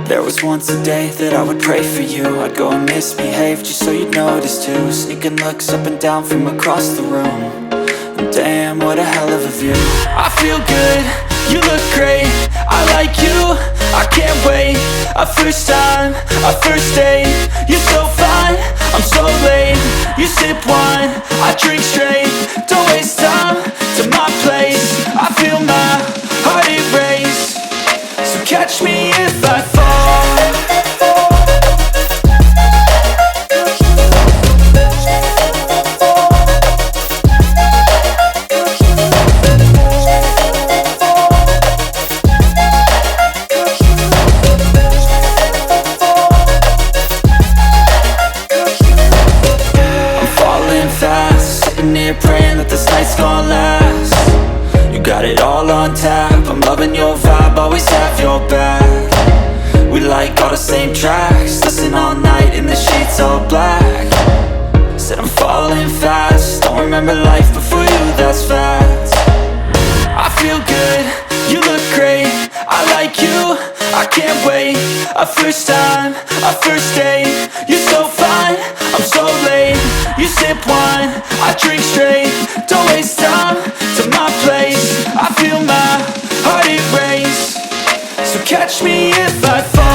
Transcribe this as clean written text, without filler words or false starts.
There was once a day that I would pray for you. I'd go and misbehave just so you'd notice too. Sneaking looks up and down from across the room. And damn, what a hell of a view. I feel good, you look great, I like you, I can't wait. A first time, a first date. You're so fine, I'm so late. You sip wine, I drink straight. Don't waste time to my place. I feel my heart erase. So catch me if I fall. Praying that this night's gonna last. You got it all on tap, I'm loving your vibe, always have your back. We like all the same tracks, listen all night in the sheets all black. Said I'm falling fast, don't remember life before you, that's fact. I feel good, you look great, I like you, I can't wait. A first time, a first date. You're so fine, I'm so late. You sip wine, I drink straight. Don't waste time to my place. I feel my heart erase. So catch me if I fall.